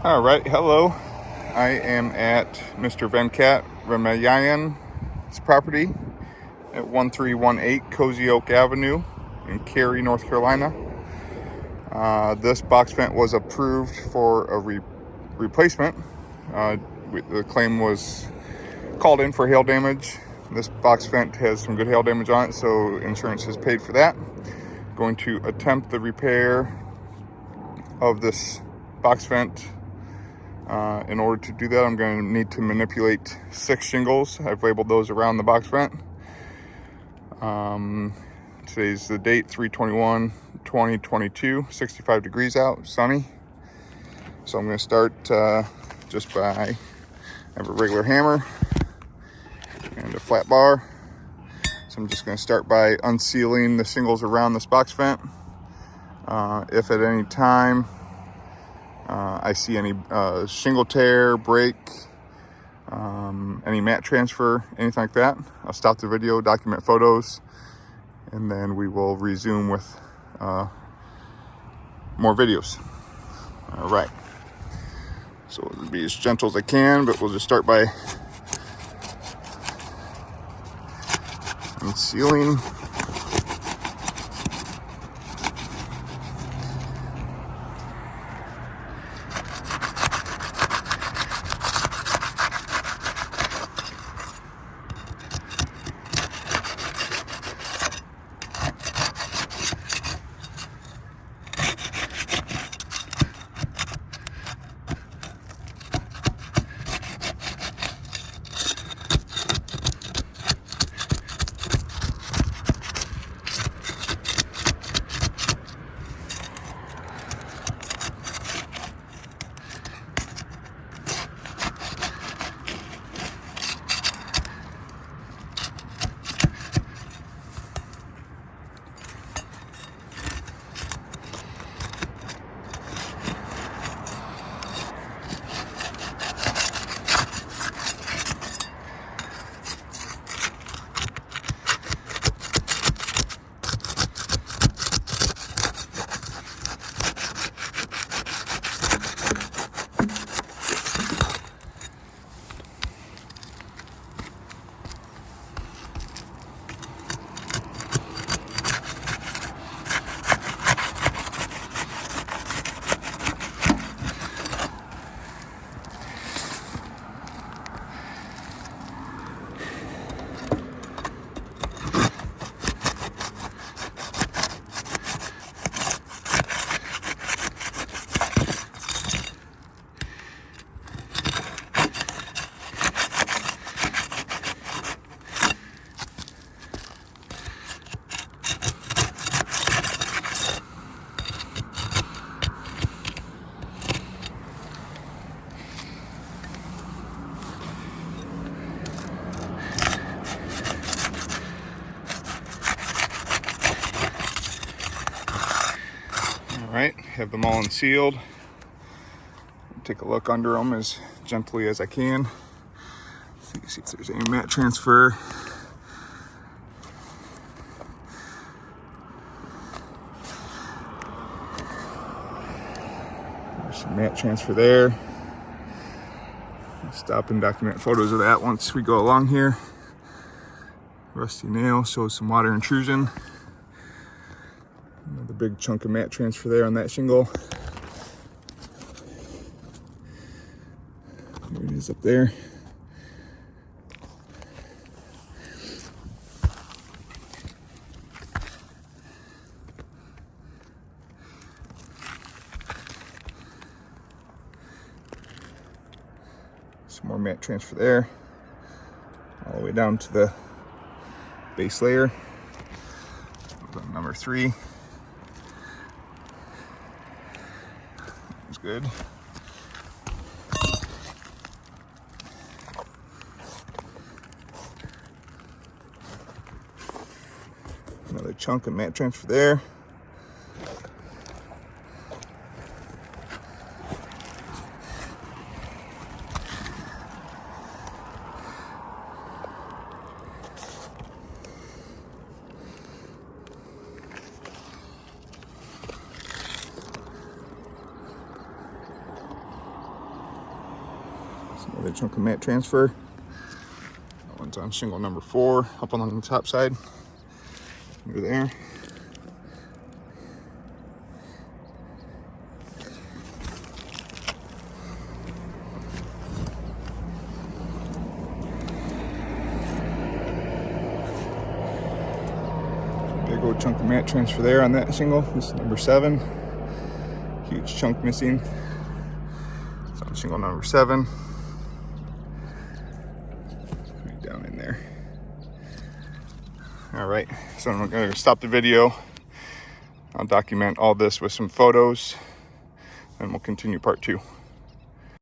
All right, hello. I am at Mr. Venkat Ramaiyan's property at 1318 Cozy Oak Avenue in Cary, North Carolina. This box vent was approved for a replacement. The claim was called in for hail damage. This box vent has some good hail damage on it, so insurance has paid for that. Going to attempt the repair of this box vent. In order to do that, I'm going to need to manipulate 6 shingles. I've labeled those around the box vent. Today's the date, 3/21/2022, 65 degrees out, sunny. So I'm going to start just by, I have a regular hammer and a flat bar. So I'm just going to start by unsealing the shingles around this box vent. If at any time I see any shingle tear, break, any mat transfer, anything like that, I'll stop the video, document photos, and then we will resume with more videos. All right. So it'll be as gentle as I can, but we'll just start by unsealing. All right, have them all unsealed. Take a look under them as gently as I can. So you can see if there's any mat transfer. There's some mat transfer there. I'll stop and document photos of that once we go along here. Rusty nail shows some water intrusion. Another big chunk of mat transfer there on that shingle. There it is up there. Some more mat transfer there. All the way down to the base layer. Number 3. That's good. Another chunk of mat transfer there. Another chunk of mat transfer. That one's on shingle number 4, up along the top side. Over there. Big old chunk of mat transfer there on that shingle. This is number 7. Huge chunk missing. It's on shingle number 7. Right down in there. All right, so I'm gonna stop the video. I'll document all this with some photos, and we'll continue part 2.